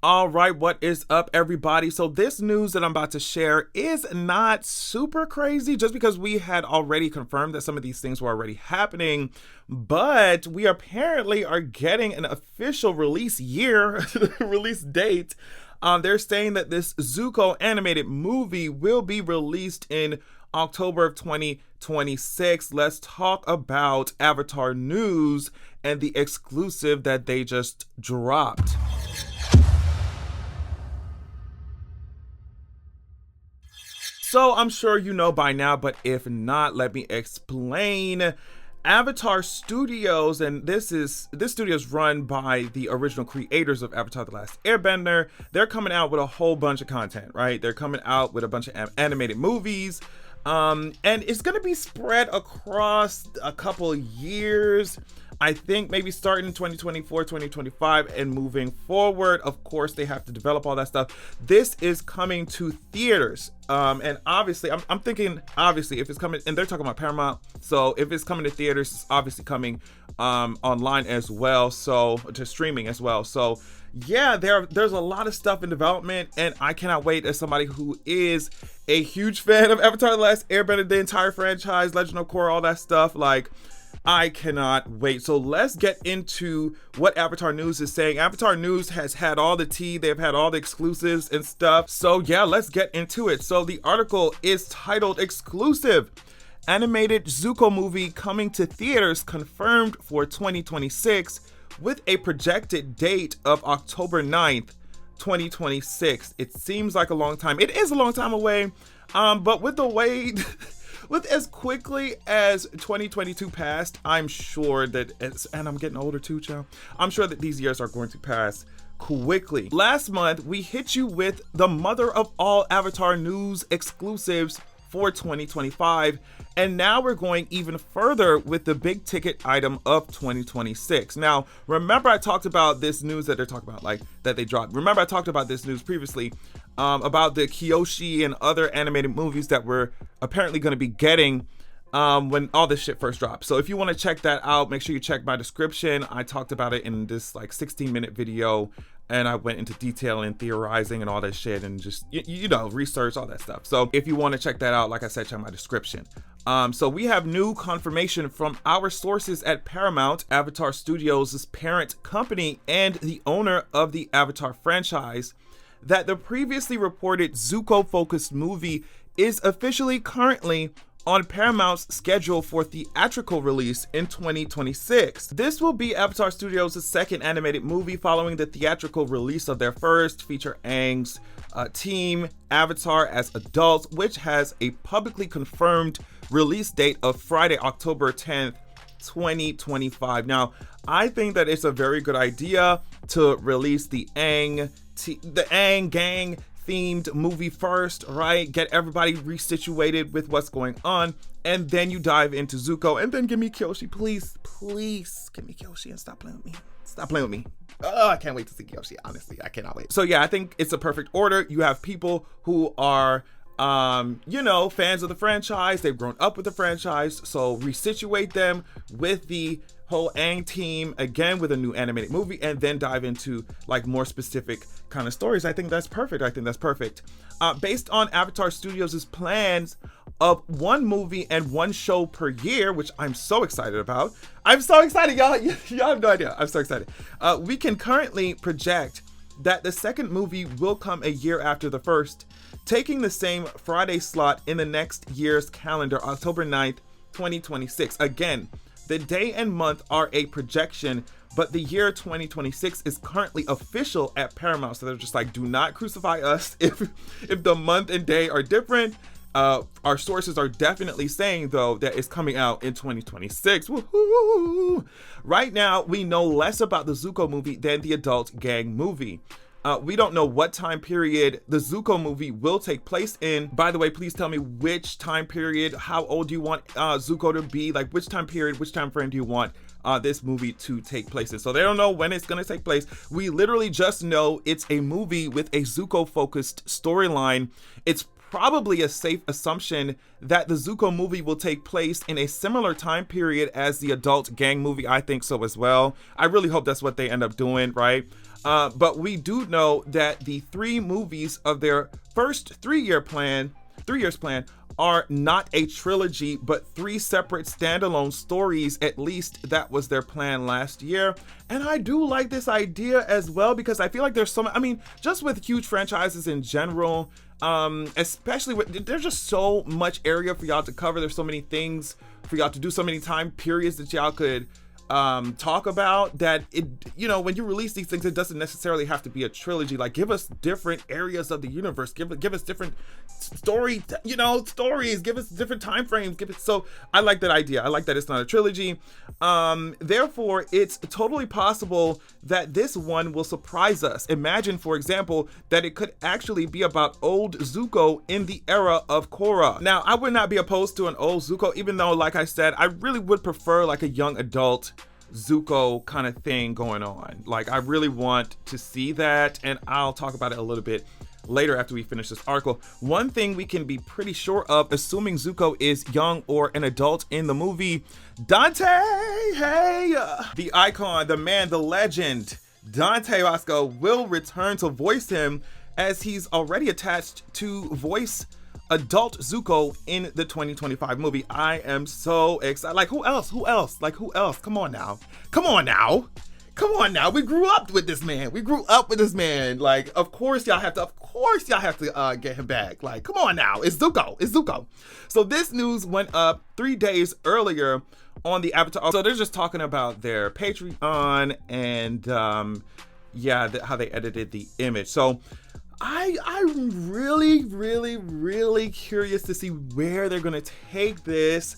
All right, what is up, everybody? So, this news that I'm about to share is not super crazy just because we had already confirmed that some of these things were already happening, but we apparently are getting an official release year, release date. They're saying that this Zuko animated movie will be released in October of 2026. Let's talk about Avatar news and the exclusive that they just dropped. So I'm sure you know by now, but if not, let me explain. Avatar Studios, and this studio is run by the original creators of Avatar: The Last Airbender. They're coming out with a whole bunch of content, right? They're coming out with a bunch of animated movies, and it's gonna be spread across a couple of years. I think maybe starting 2024, 2025 and moving forward. Of course, they have to develop all that stuff. This is coming to theaters. And obviously, I'm thinking, obviously, if it's coming, and they're talking about Paramount. So if it's coming to theaters, it's obviously coming online as well. So to streaming as well. So yeah, there's a lot of stuff in development, and I cannot wait as somebody who is a huge fan of Avatar: The Last Airbender, the entire franchise, Legend of Korra, all that stuff. Like, I cannot wait. So let's get into what Avatar News is saying. Avatar News has had all the tea. They've had all the exclusives and stuff. So yeah, let's get into it. So the article is titled Exclusive. Animated Zuko movie coming to theaters confirmed for 2026 with a projected date of October 9th, 2026. It seems like a long time. It is a long time away. But with the way... With as quickly as 2022 passed, I'm sure that, and I'm getting older too, child. I'm sure that these years are going to pass quickly. Last month, we hit you with the mother of all Avatar news exclusives for 2025, and now we're going even further with the big ticket item of 2026. Now, remember I talked about this news that they're talking about, like that they dropped. Remember I talked about this news previously about the Kyoshi and other animated movies that we're apparently going to be getting when all this shit first dropped. So if you want to check that out, make sure you check my description. I talked about it in this like 16-minute video, and I went into detail and theorizing and all that shit and just, you know, research, all that stuff. So if you want to check that out, like I said, check my description. So we have new confirmation from our sources at Paramount, Avatar Studios' parent company and the owner of the Avatar franchise, that the previously reported Zuko-focused movie is officially currently on Paramount's schedule for theatrical release in 2026. This will be Avatar Studios' second animated movie following the theatrical release of their first, feature Aang's team, Avatar as adults, which has a publicly confirmed release date of Friday, October 10th, 2025. Now, I think that it's a very good idea to release the Aang gang themed movie first, right? Get everybody resituated with what's going on, and then you dive into Zuko, and then give me Kyoshi, please give me Kyoshi and stop playing with me. Oh, I can't wait to see Kyoshi. Honestly, I cannot wait. So yeah, I think it's a perfect order. You have people who are fans of the franchise. They've grown up with the franchise, so resituate them with the whole Aang team again with a new animated movie, and then dive into like more specific kind of stories. I think that's perfect. Based on Avatar Studios' plans of one movie and one show per year, which I'm so excited about. I'm so excited, y'all. Y'all have no idea. I'm so excited. We can currently project that the second movie will come a year after the first, taking the same Friday slot in the next year's calendar, October 9th, 2026. Again, the day and month are a projection, but the year 2026 is currently official at Paramount. So they're just like, do not crucify us if the month and day are different. Our sources are definitely saying, though, that it's coming out in 2026. Woohoo! Right now, we know less about the Zuko movie than the adult gang movie. We don't know what time period the Zuko movie will take place in. By the way, please tell me which time period, how old do you want Zuko to be? Like, which time period, which time frame do you want this movie to take place in? So they don't know when it's going to take place. We literally just know it's a movie with a Zuko-focused storyline. It's probably a safe assumption that the Zuko movie will take place in a similar time period as the adult gang movie. I think so as well. I really hope that's what they end up doing, right? But we do know that the 3 movies of their first 3 years plan are not a trilogy, but 3 separate standalone stories. At least that was their plan last year. And I do like this idea as well, because I feel like there's so, I mean, just with huge franchises in general, especially with, there's just so much area for y'all to cover. There's so many things for y'all to do, so many time periods that y'all could talk about, that it, you know, when you release these things, it doesn't necessarily have to be a trilogy. Like, give us different areas of the universe, give us different stories, give us different time frames, so I like that idea. I like that it's not a trilogy. Therefore, it's totally possible that this one will surprise us. Imagine, for example, that it could actually be about old Zuko in the era of Korra. Now, I would not be opposed to an old Zuko, even though, like I said, I really would prefer like a young adult Zuko kind of thing going on. Like, I really want to see that, and I'll talk about it a little bit later after we finish this article. One thing we can be pretty sure of, assuming Zuko is young or an adult in the movie, Dante, the icon, the man, the legend, Dante Roscoe will return to voice him, as he's already attached to voice adult Zuko in the 2025 movie. I am so excited. Like, who else? Come on now. We grew up with this man. Like, of course y'all have to get him back. Like, come on now. It's Zuko. So this news went up 3 days earlier on the Avatar. So they're just talking about their Patreon and how they edited the image. So I'm really curious to see where they're gonna take this.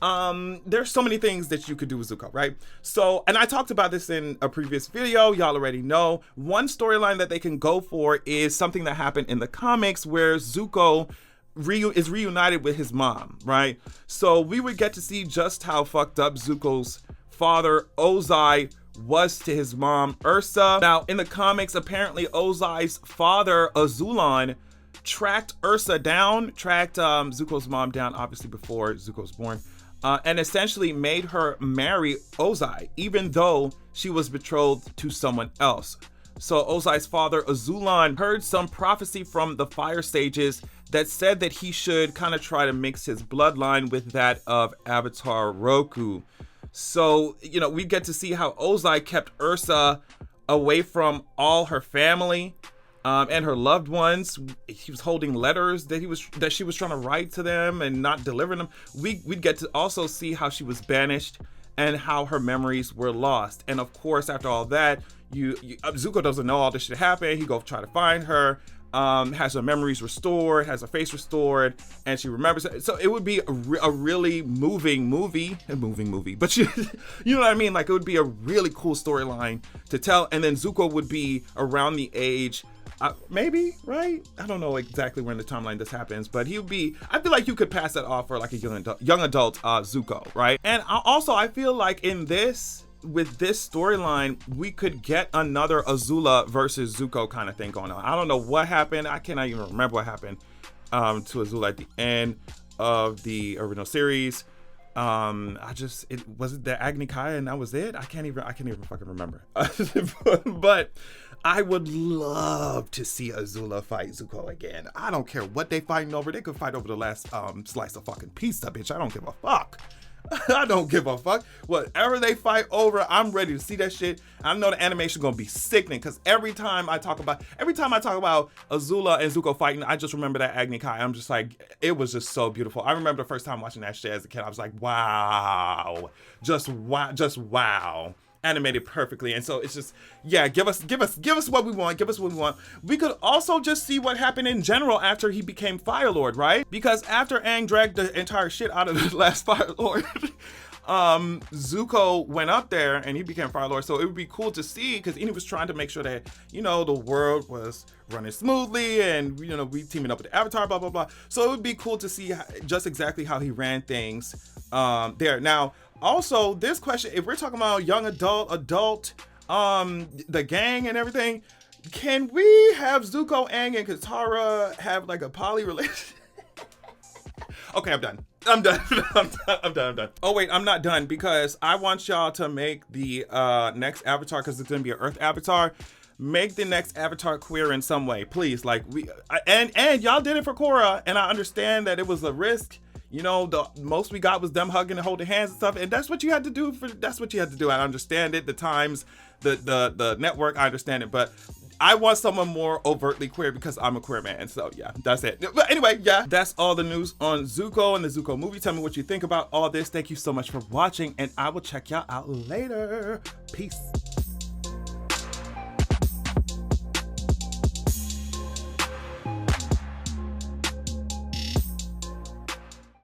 There's so many things that you could do with Zuko, right? So, and I talked about this in a previous video, y'all already know. One storyline that they can go for is something that happened in the comics where Zuko is reunited with his mom, right? So we would get to see just how fucked up Zuko's father, Ozai, was to his mom, Ursa. Now, in the comics, apparently Ozai's father, Azulon, tracked Zuko's mom down, obviously before Zuko was born, and essentially made her marry Ozai, even though she was betrothed to someone else. So Ozai's father, Azulon, heard some prophecy from the fire sages that said that he should kind of try to mix his bloodline with that of Avatar Roku. So, you know, we get to see how Ozai kept Ursa away from all her family and her loved ones. He was holding letters that she was trying to write to them and not delivering them. We'd get to also see how she was banished and how her memories were lost. And of course, after all that, Zuko doesn't know all this shit happened. He go try to find her. Has her memories restored, has her face restored, and she remembers it. So it would be a really moving movie, but you know what I mean? Like, it would be a really cool storyline to tell. And then Zuko would be around the age, maybe, right? I don't know exactly when the timeline this happens, but he would be, I feel like you could pass that off for like a young adult Zuko, right? And I feel like with this storyline, we could get another Azula versus Zuko kind of thing going on. I don't know what happened. I cannot even remember what happened to Azula at the end of the original series. It was the Agni Kai and that was it. I can't even fucking remember. But I would love to see Azula fight Zuko again. I don't care what they fighting over. They could fight over the last slice of fucking pizza, bitch. I don't give a fuck. I don't give a fuck. Whatever they fight over, I'm ready to see that shit. I know the animation gonna be sickening, because every time I talk about Azula and Zuko fighting, I just remember that Agni Kai. I'm just like, it was just so beautiful. I remember the first time watching that shit as a kid. I was like, wow, just wow. Animated perfectly. And so it's just, yeah, give us what we want. We could also just see what happened in general after he became Fire Lord, right? Because after Aang dragged the entire shit out of the last Fire Lord, Zuko went up there and he became Fire Lord. So it would be cool to see, because he was trying to make sure that, the world was running smoothly and, we teaming up with the Avatar, blah, blah, blah. So it would be cool to see just exactly how he ran things there. Now, also, this question, if we're talking about young adult, the gang and everything, can we have Zuko, Aang, and Katara have like a poly relationship? Okay, I'm done. I'm done. I'm done. Oh wait, I'm not done because I want y'all to make the next avatar, because it's gonna be an Earth avatar. Make the next avatar queer in some way, please. Like and y'all did it for Korra, and I understand that it was a risk. You know, the most we got was them hugging and holding hands and stuff, and that's what you had to do. That's what you had to do. I understand it. The times, the network, I understand it, but I want someone more overtly queer because I'm a queer man. So yeah, that's it. But anyway, yeah, that's all the news on Zuko and the Zuko movie. Tell me what you think about all this. Thank you so much for watching, and I will check y'all out later. Peace.